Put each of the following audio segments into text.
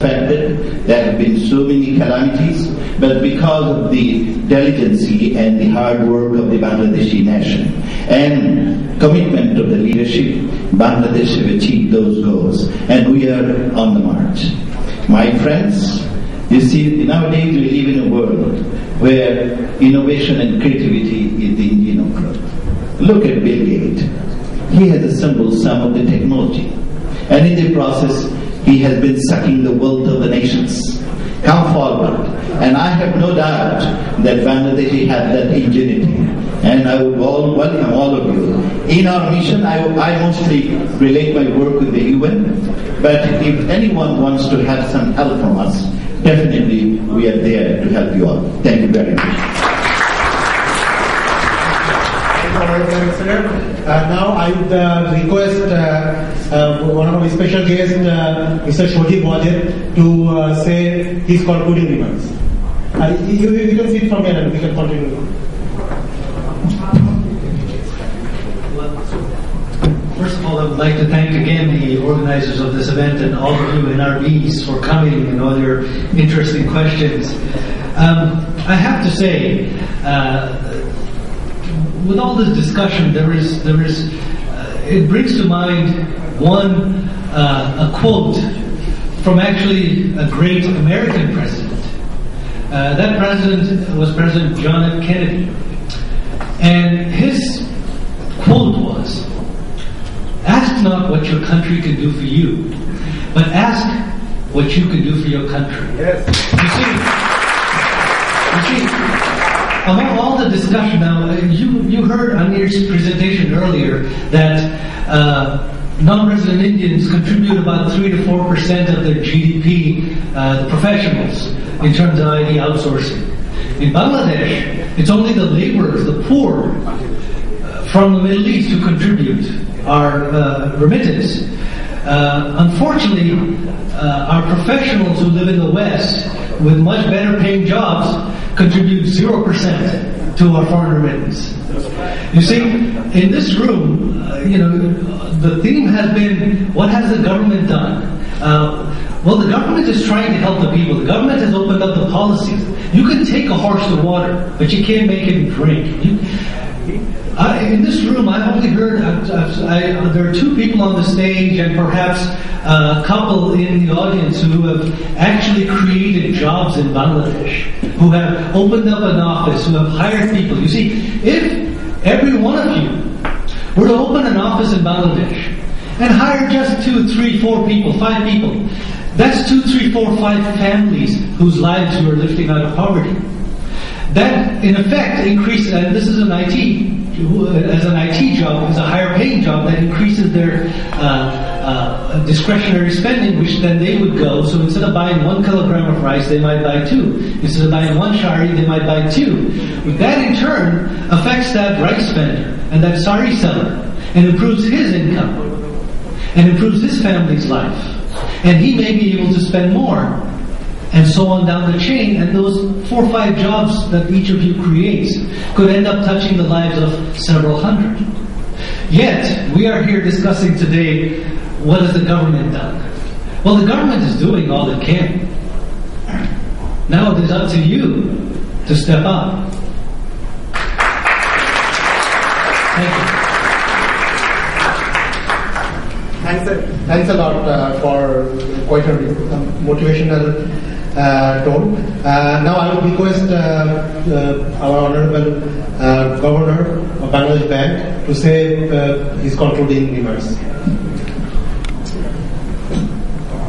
affected. There have been so many calamities, but because of the diligency and the hard work of the Bangladeshi nation and commitment of the leadership, Bangladesh have achieved those goals, and we are on the march. My friends, you see, nowadays we live in a world where innovation and creativity is the engine of growth. Look at Bill Gates. He has assembled some of the technology, and in the process he has been sucking the wealth of the nations. Come forward, and I have no doubt that Bangladesh has that ingenuity, and I would welcome all of you. In our mission, I mostly relate my work with the UN, but if anyone wants to have some help from us, definitely we are there to help you all. Thank you very much. Now I would request one of our special guests, Mr. Shojib Wajed, to say his concluding remarks. You can sit from here and we can continue. First of all, I would like to thank again the organizers of this event and all of you NRBs for coming and all your interesting questions. I have to say, with all this discussion, it brings to mind a quote from actually a great American president. That president was President John F. Kennedy, and his quote was, "Ask not what your country can do for you, but ask what you can do for your country." Yes. You see, among all the discussion now, you heard Anir's presentation earlier that non-resident Indians contribute about 3 to 4% of their GDP, the professionals, in terms of IT outsourcing. In Bangladesh, it's only the laborers, the poor from the Middle East who contribute our remittance. Unfortunately, our professionals who live in the West with much better paying jobs contribute 0% to our foreign remittance. You see, in this room, the theme has been, what has the government done? Well, the government is trying to help the people. The government has opened up the policies. You can take a horse to water, but you can't make him drink. In this room, I've only heard, there are 2 people on the stage and perhaps a couple in the audience who have actually created jobs in Bangladesh, who have opened up an office, who have hired people. You see, if every one of you were to open an office in Bangladesh and hire just 2, 3, 4 people, 5 people, that's 2, 3, 4, 5 families whose lives you are lifting out of poverty. That, in effect, increases, and this is an IT, as an IT job, is a higher paying job that increases their discretionary spending, which then they would go, so instead of buying 1 kilogram of rice, they might buy 2. Instead of buying 1 shari, they might buy 2. That in turn affects that rice spender and that sari seller and improves his income and improves his family's life. And he may be able to spend more, and so on down the chain, and those 4 or 5 jobs that each of you creates could end up touching the lives of several hundred. Yet, we are here discussing today, what has the government done? Well, the government is doing all it can. Now it is up to you to step up. Thank you. Thanks a lot for quite a motivational tone. Now I would request our Honorable Governor of Bangladesh Bank to say his concluding remarks.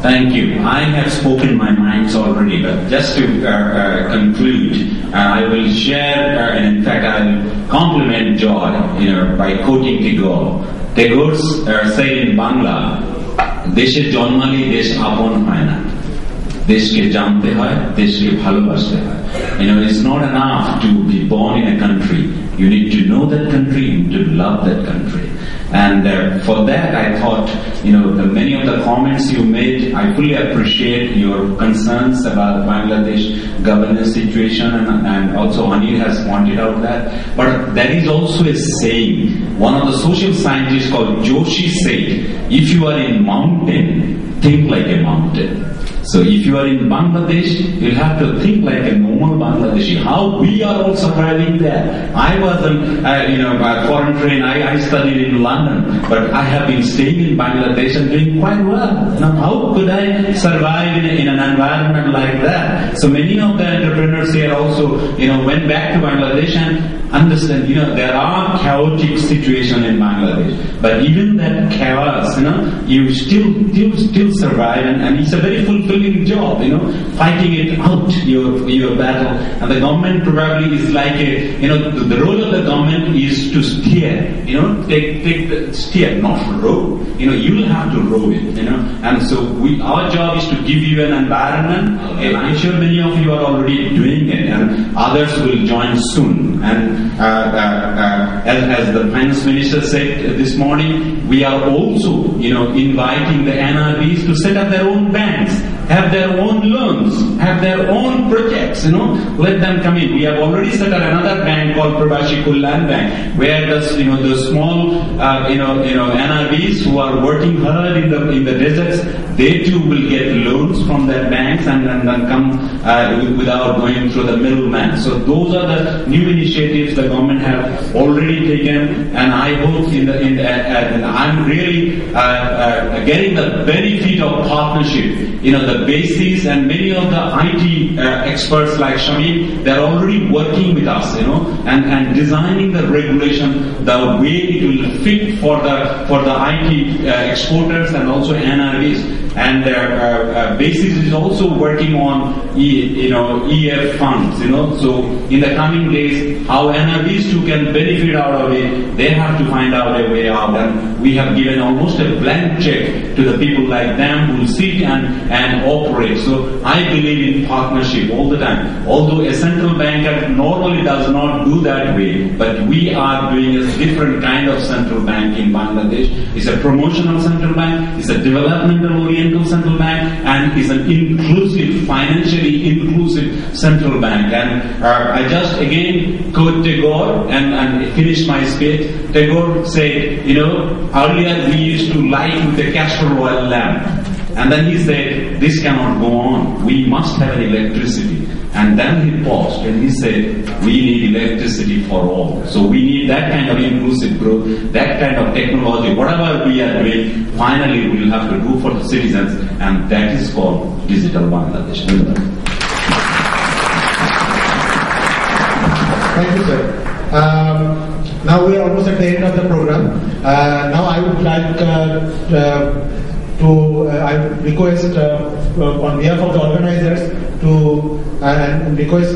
Thank you. I have spoken my minds already, but just to conclude, I will share, and in fact I will compliment Joy, by quoting Tagore. Tagore said in Bangla, "Deshe জন্মালে দেশ আপন হয় না, দেশকে জানতে হয়, দেশকে ভালোবাসতে হয়." It's not enough to be born in a country. You need to know that country, you need to love that country. And for that, I thought, the many of the comments you made, I fully appreciate your concerns about Bangladesh governance situation, and also Anil has pointed out that. But there is also a saying, one of the social scientists called Joshi said, "If you are in mountain, think like a mountain. So if you are in Bangladesh, you'll have to think like a normal Bangladeshi. How we are all surviving there. I was a foreign train. I studied in London, but I have been staying in Bangladesh and doing quite well. Now, how could I survive in an environment like that? So many of the entrepreneurs here also, went back to Bangladesh and understand, there are chaotic situations in Bangladesh, but even that chaos, you still survive, and it's a very fulfilling job, fighting it out, your battle. And the government probably is like the role of the government is to steer, take the steer, not row. You'll have to row it, and so our job is to give you an environment, and I'm sure many of you are already doing it, and others will join soon. And as the finance minister said this morning, we are also, inviting the NRBs to set up their own banks, have their own loans, have their own projects, let them come in. We have already set up another bank called Prabashi Kullan Bank, where the small, NRBs who are working hard in the deserts, they too will get loans from their banks and then come without going through the middleman. So those are the new initiatives the government have already taken, and I hope I'm really getting the benefit of partnership. The basis, and many of the IT experts like Shamim, they're already working with us, and designing the regulation the way it will fit for the IT exporters and also NRBs. And Basis is also working on EF funds, so in the coming days, how NRBs too can benefit out of it, they have to find out a way out. And we have given almost a blank check to the people like them who will sit and operate. So I believe in partnership all the time. Although a central banker normally does not do that way, but we are doing a different kind of central bank in Bangladesh. It's a promotional central bank, it's a developmental oriental central bank, and it's an inclusive, financially inclusive central bank. And I just again quote Tagore and finish my speech. Tagore said, earlier we used to light with a castor oil lamp. And then he said, this cannot go on. We must have an electricity. And then he paused and he said, we need electricity for all. So we need that kind of inclusive growth, that kind of technology. Whatever we are doing, finally we will have to do for the citizens, and that is called Digital Bangladesh. Thank you, sir. Now we are almost at the end of the program. Now I would like I request on behalf of the organizers to request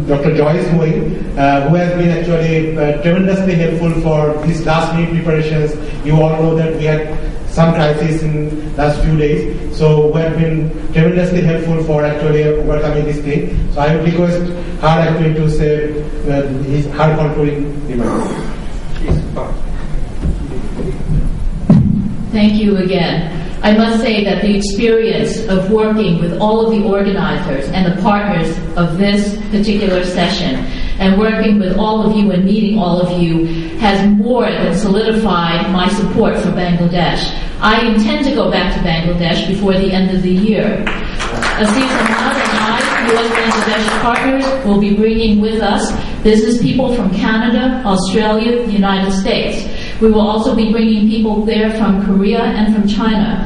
Dr. Joyce Moi, who has been actually tremendously helpful for these last minute preparations. You all know that we had some crisis in last few days, so who have been tremendously helpful for actually overcoming this thing. So I would request her actually to say her concluding remarks. Thank you again. I must say that the experience of working with all of the organizers and the partners of this particular session, and working with all of you and meeting all of you, has more than solidified my support for Bangladesh. I intend to go back to Bangladesh before the end of the year. Aziz Ahmad and I, U.S.-Bangladesh partners, will be bringing with us business people from Canada, Australia, the United States. We will also be bringing people there from Korea and from China.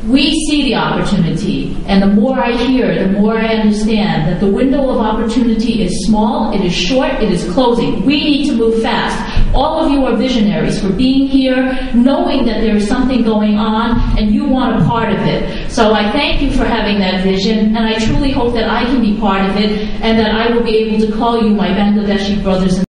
We see the opportunity, and the more I hear, the more I understand that the window of opportunity is small, it is short, it is closing. We need to move fast. All of you are visionaries for being here, knowing that there is something going on, and you want a part of it. So I thank you for having that vision, and I truly hope that I can be part of it, and that I will be able to call you my Bangladeshi brothers and